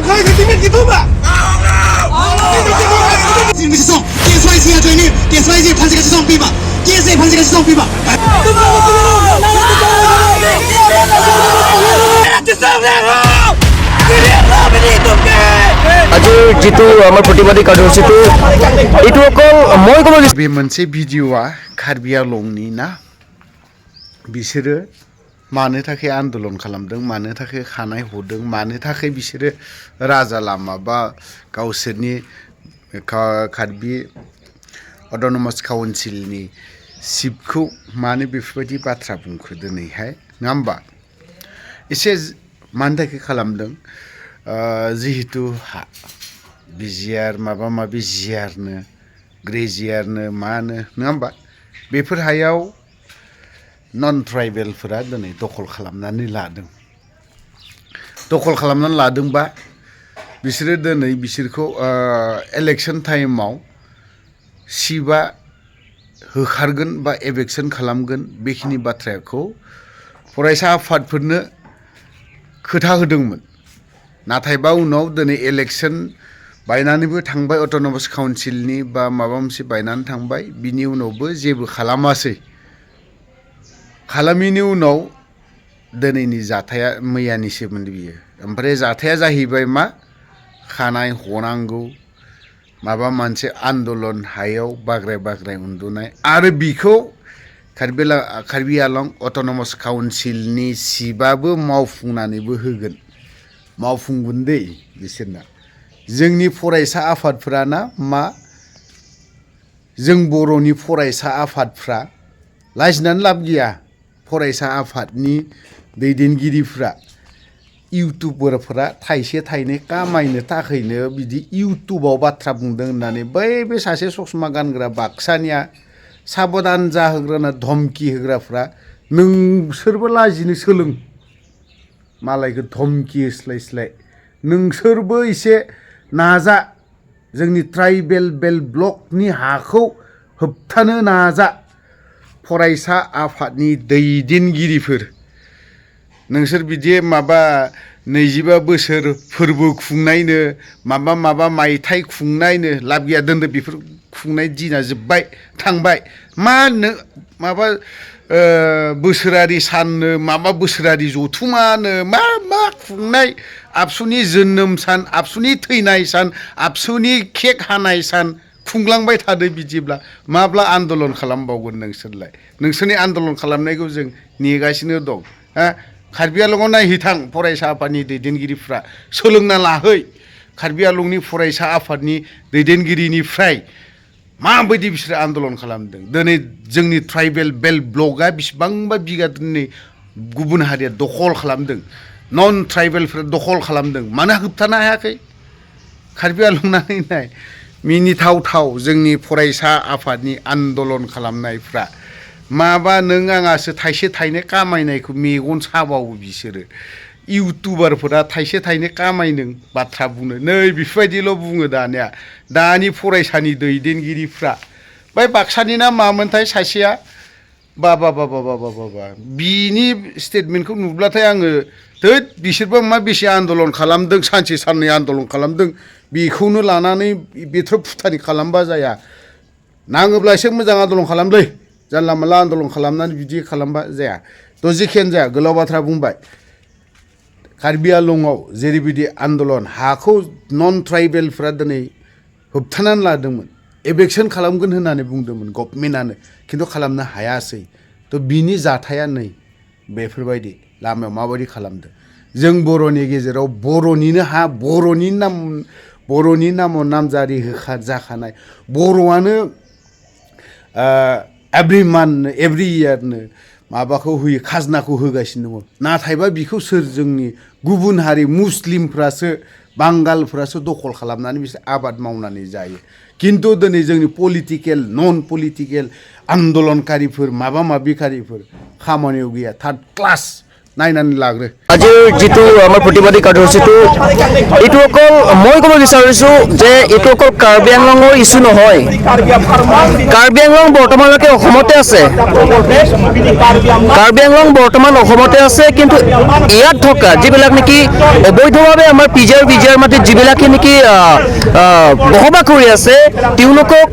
来个地面地图吧。你们是送点出来一下对你，点出来一下盘这个是送币吧，点出来盘这个是送币吧。আজি যেটো আমাৰ প্ৰতিবাদী কাৰ্যসূচীটো এইটো অকল মই ক'ব बे मोनसे भिडिअ'आ कार्बि आंलंनि ना बिसोरो मानो थाखाय आन्दलन खालामदों मानो थाखाय खानाय हदों मानो थाखाय बिसोरो राजा लामा बा गावसोरनि कार्बि अट'नमास काउन्सिलनि सिटखौ मानो बेफोरबायदि बाथ्रा बुंखो दिनैहाय नङा होमबा एसे मानो थाखाय खालामदों जिहेतु बिजिआर माबा माबि जिआरनो ग्रेजियारनो मानो नङा होमबा बेफोर हायाव नन ट्राइबेलफोरा दिनै दखल खालामनानै लादोंबा बिसोरो दिनै बिसोरखौ इलेक्शन टाइमाव सिबा होखारगोन बा एभेक्सन खालामगोन बेखिनि बाथ्राखौ फरायसा आफादफोरनो खोथा होदोंमोन नाथायबा उनाव दिनै इलेक्शन बायनानैबो थांबाय अट'नमास काउन्सिलनि बा माबा मोनसे बायनानै थांबाय बिनि उनावबो जेबो खालामासै खालामिनि उनाव दिनैनि जाथाया मैयानि सोमोन्दै बियो ओमफ्राय जाथाया जाहैबाय मा खानाय हनांगौ माबा मोनसे आन्दलन हायाव बाग्राय उन्दुनाय आरो बिखौ कार्बि आलं अट'नमास काउन्सिलनि सिबाबो मावफुंनानैबो होगोन मावफुंगोन दै बिसोरना जोंनि फरायसा आफादफ्राना मा जों बर'नि फरायसा आफादफ्रा लाजिनानै लाब गैया फरायसा आफादनि दैदेनगिरिफ्रा इउटुबारफोरा थाइसे थाइनै कामायनो थाखायनो बिदि इउटुबाव बाथ्रा बुंदों होननानै बे सासे ससमा गानग्रा बाक्सानिया साबधान जाहोग्राना धमकि होग्राफ्रा नोंसोरबो लाजिनो सोलों मालायखौ धमकि होस्लायस्लाय नोंसोरबो एसे नाजा जोंनि ट्राइबेल बेल्ट ब्लकनि हाखौ होबथानो नाजा फरायसा आफादनि दैदेनगिरिफोर नोंसोर बिदि माबा 25 बोसोर फोरबो खुंनायनो माबा मायथाइ खुंनायनो लाब गैया दोनदो बेफोर खुंनाय दिना जोब्बाय थांबाय मा माबा बोसोरारि साननो माबा बोसोरारि जथुमानो मा खुंनाय आबसुनि जोनोम सान आबसुनि थैनाय सान आबसुनि केक हानाय सान खुंलांबाय थादो बिदिब्ला माब्ला आन्दलन खालामबावगोन नोंसोरलाय नोंसोरनि आन्दलन खालामनायखौ जों नेगासिनो दं कार्बि आलंआव नायहैथां फरायसा आफादनि दैदेनगिरिफ्रा सोलोंना लाहै कार्बि आलंनि फरायसा आफादनि दैदेनगिरिनिफ्राय माबायदि बिसोर आन्दलन खालामदों दिनै जोंनि ट्राइबेल बेल्ट ब्लकआ बिसिबांबा बिगा दिनै गुबुन हारिया दखल खालामदों नन ट्राइबेलफ्रा दखल खालामदों मानो होबथानो हायाखै कार्बि आलंनानै नाय मिनिथाव जोंनि फरायसा आफादनि आन्दलन खालामनायफ्रा माबा नों आङासो थाइसे थाइनै कामायनायखौ मेगन साबावो बिसोरो इउटुबारफोरा थाइसे थाइनै कामायदों बाथ्रा बुंनो नै बेफोरबायदिल' बुङो दानिया दानि फरायसानि दैदेनगिरिफ्रा बै बाक्सानि ना मामोनथाय सासेया बाबा बिनि स्टेटमेन्टखौ नुब्लाथाय आङो थोद बिसोरबो मा बेसे आन्दलन खालामदों सानसे साननै आन्दलन खालामदों बेखौनो लानानै बेथ' फुटानि खालामबा जाया नाङोब्ला एसे मोजां आन्दलन खालामलै जानला मानला आन्दलन खालामनानै बिदि खालामबा जाया थ' जेखियानो जाया गोलाव बाथ्रा बुंबाय कार्बि आलंआव जेरैबायदि आन्दलन हाखौ नन ट्राइबेलफ्रा दिनै होबथानानै लादोंमोन एभेक्सन खालामगोन होननानै बुंदोंमोन गभर्नमेन्टआनो खिन्थु खालामनो हायासै थ' बिनि जाथाया नै बेफोरबायदि लामायाव माबायदि खालामदों जों बर'नि गेजेराव बर'निनो हा बर'नि नामाव नामजारि जाखानाय बर'आनो एभ्रि इयारनो माबाखौ होयो खाजनाखौ होगासिनो दङ नाथायबा बिखौ सोर जोंनि गुबुन हारि मुस्लिमफ्रासो बांगालफ्रासो दखल खालामनानै बिसोर आबाद मावनानै जायो खिन्थु दिनै जोंनि पलिटिकेल नन पलिटिकेल आन्दलनकारिफोर माबा माबिकारिफोर खामानियाव गैया थार्ड क्लास नायनानै लाग्रो আজিৰ যিটো আমাৰ প্ৰতিবাদী কাৰ্যসূচীটো এইটো অকল মই ক'ব বিচাৰিছোঁ যে এইটো অকল কাৰ্বি আংলঙৰ ইছ্যু নহয় কাৰ্বি আংলং বৰ্তমানলৈকে অসমতে আছে কাৰ্বি আংলং বৰ্তমান অসমতে আছে কিন্তু ইয়াত থকা যিবিলাক নেকি অবৈধভাৱে আমাৰ পিজিআৰ বিজিআৰ মাটিত যিবিলাকে নেকি বসবাস কৰি আছে তেওঁলোকক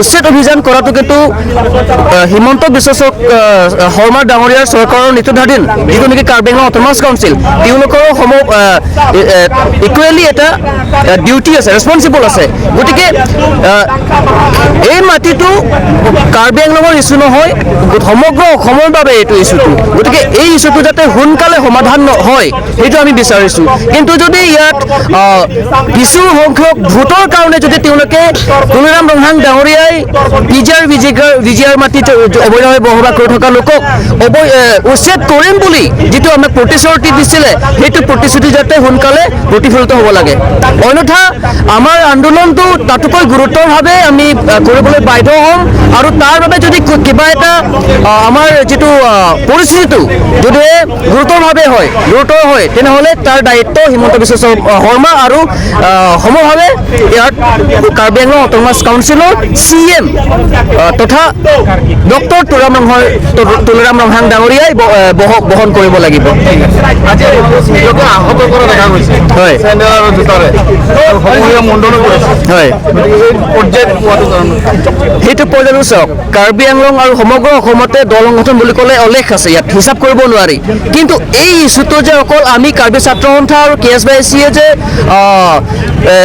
উচ্ছেদ অভিযান কৰাটো কিন্তু হিমন্ত বিশ্ব শৰ্মা ডাঙৰীয়াৰ চৰকাৰৰ নীতিধাধীন যিটো নেকি কাৰ্বি আংলং অট'নমাছ কাউন্সিল তেওঁলোকৰো ইকুৱেলি এটা ডিউটি আছে ৰেছপনচিবল আছে গতিকে এই মাটিটো কাৰ্বি আংলঙৰ ইছ্যু নহয় সমগ্ৰ অসমৰ বাবে এইটো ইছ্যুটো গতিকে এই ইছ্যুটো যাতে সোনকালে সমাধান হয় সেইটো আমি বিচাৰিছোঁ কিন্তু যদি ইয়াত কিছু সংখ্যক ভোটৰ কাৰণে যদি তেওঁলোকে তুলৰাম ৰংহাং ডাঙৰীয়াই পিজিআৰ বিজিআৰ মাটিত অবৈধভাৱে বসবাস কৰি থকা লোকক উচ্ছেদ কৰিম বুলি যিটো আমাক প্ৰতিশ্ৰুতি দিছিলে সেইটো প্ৰতিশ্ৰুতি যাতে সোনকালে প্ৰতিফলিত হ'ব লাগে অন্যথা আমাৰ আন্দোলনটো তাতোকৈ গুৰুতৰভাৱে আমি কৰিবলৈ বাধ্য হ'ম আৰু তাৰ বাবে যদি কিবা এটা আমাৰ যিটো পৰিস্থিতিটো যদি গুৰুতৰ হয় তেনেহ'লে তাৰ দায়িত্ব হিমন্ত বিশ্ব শৰ্মা আৰু সমভাৱে ইয়াত কাৰ্বি আংলং অট'নমাছ কাউন্সিলৰ CM তথা ডক্টৰ তুলৰাম ৰংহাং ডাঙৰীয়াই বহন কৰিব লাগিব হয় সেইটো পৰ্যায়টো চাওক কাৰ্বি আংলং আৰু সমগ্ৰ অসমতে দল সংগঠন বুলি ক'লে অলেখ আছে ইয়াত হিচাপ কৰিব নোৱাৰি কিন্তু এই ইছ্যুটো যে অকল আমি কাৰ্বি ছাত্ৰ সন্থা আৰু KSYCয়ে যে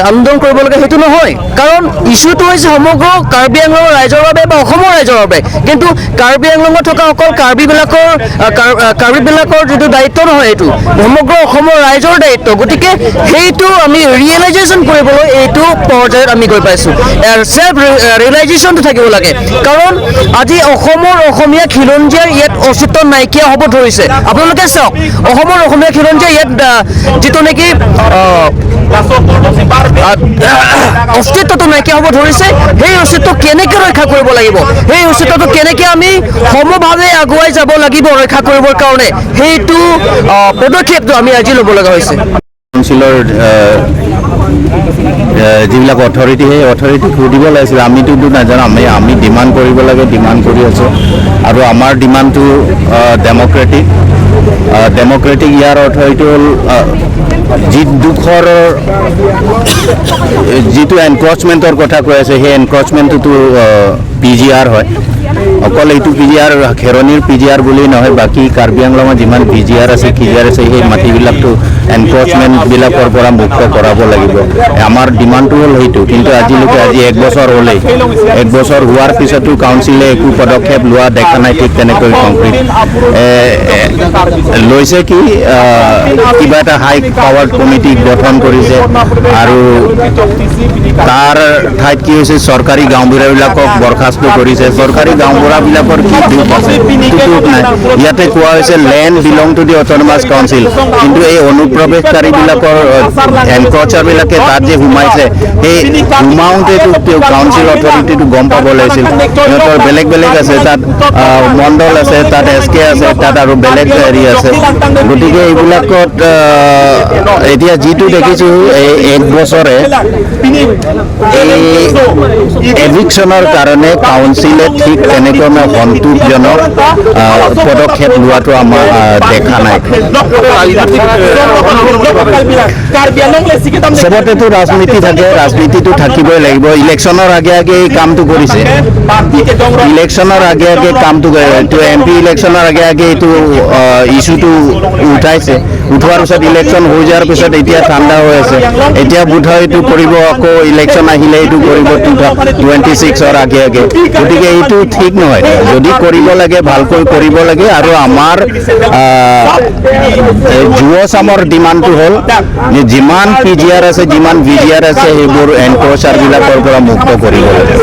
আন্দোলন কৰিব লাগে সেইটো নহয় কাৰণ ইছ্যুটো হৈছে সমগ্ৰ কাৰ্বি আংলঙৰ ৰাইজৰ বাবে বা অসমৰ ৰাইজৰ বাবে কিন্তু কাৰ্বি আংলঙত থকা অকল কাৰ্বিবিলাকৰ যিটো দায়িত্ব নহয় এইটো সমগ্ৰ অসমৰ ৰাইজৰ দায়িত্ব গতিকে সেইটো আমি ৰিয়েলাইজেশ্যন কৰিবলৈ এইটো পৰ্যায়ত আমি গৈ পাইছোঁ চেল্ফ ৰিয়েলাইজেশ্যনটো থাকিব লাগে কাৰণ আজি অসমৰ অসমীয়া খিলঞ্জীয়াৰ ইয়াত অস্তিত্ব নাইকিয়া হ'ব ধৰিছে আপোনালোকে চাওক অসমৰ অসমীয়া খিলঞ্জীয়া ইয়াত যিটো নেকি অস্তিত্বটো নাইকিয়া হ'ব ধৰিছে সেই অস্তিত্ব কেনেকৈ ৰক্ষা কৰিব লাগিব সেই অস্তিত্বটো কেনেকৈ আমি সমভাৱে আগুৱাই যাব লাগিব ৰক্ষা কৰিবৰ কাৰণে সেইটো পদক্ষেপটো আমি আজি ল'ব লগা হৈছে কাউন্সিলৰ যিবিলাক অথৰিটি সেই অথৰিটিক সুধিব লাগিছিল আমিতো নাজানো আমি ডিমাণ্ড কৰিব লাগে ডিমাণ্ড কৰি আছোঁ আৰু আমাৰ ডিমাণ্ডটো ডেম'ক্ৰেটিক ইয়াৰ অথৰিটি হ'ল যিটো এনক্ৰচমেণ্টৰ কথা কৈ আছে সেই এনক্ৰচমেণ্টটোতো PGR হয় অকল এইটো PGR খেৰণিৰ PGR বুলি নহয় বাকী কাৰ্বি আংলঙত যিমান PGR আছে KGR আছে সেই মাটিবিলাকতো এনক্ৰচমেণ্টবিলাকৰ পৰা মুক্ত কৰাব লাগিব আমাৰ ডিমাণ্ডটো হ'ল সেইটো কিন্তু আজি 1 বছৰ হ'লেই 1 বছৰ হোৱাৰ পিছতো কাউন্সিলে একো পদক্ষেপ লোৱা দেখা নাই ঠিক তেনেকৈ কংক্ৰিট লৈছে কি কিবা এটা হাই পাৱাৰ কমিটি গঠন কৰিছে আৰু তাৰ ঠাইত কি হৈছে চৰকাৰী গাঁওবুঢ়াবিলাকক বৰখাস্ত কৰিছে চৰকাৰী গাঁওবুঢ়াবিলাকৰ কি দুখ আছে দুখ নাই ইয়াতে কোৱা হৈছে land belong to the autonomous council কিন্তু এই অনুপ্ৰৱেশকাৰীবিলাকৰ এনক্ৰচাৰবিলাকে তাত যে সোমাইছে সেই সোমাওঁতেতো কাউন্সিল অথৰিটিটো গম পাব লাগিছিল সিহঁতৰ বেলেগ আছে তাত মণ্ডল আছে তাত SK আছে তাত আৰু বেলেগ হেৰি আছে গতিকে এইবিলাকত এতিয়া যিটো দেখিছোঁ এই 1 বছৰে এভিকশ্যনৰ কাৰণে কাউন্সিলে ঠিক তেনেকৈ সন্তোষজনক পদক্ষেপ লোৱাটো আমাৰ দেখা নাই চবতেতো ৰাজনীতি থাকে ৰাজনীতিটো থাকিবই লাগিব ইলেকশ্যনৰ আগে এই কামটো কৰিছে ইলেকশ্যনৰ আগে কামটো MP ইলেকশ্যনৰ আগে এইটো ইছ্যুটো উঠাইছে উঠোৱাৰ পিছত ইলেকশ্যন হৈ যোৱাৰ পিছত এতিয়া ঠাণ্ডা হৈ আছে এতিয়া বোধহয় এইটো কৰিব আকৌ ইলেকশ্যন আহিলে এইটো কৰিব 26ৰ আগে গতিকে এইটো ঠিক নহয় যদি কৰিব লাগে ভালকৈ কৰিব লাগে আৰু আমাৰ যুৱ চামৰ ডিমাণ্ডটো হ'ল যিমান PGR আছে যিমান VGR আছে সেইবোৰ এনক্ৰচাৰবিলাকৰ পৰা মুক্ত কৰিব লাগে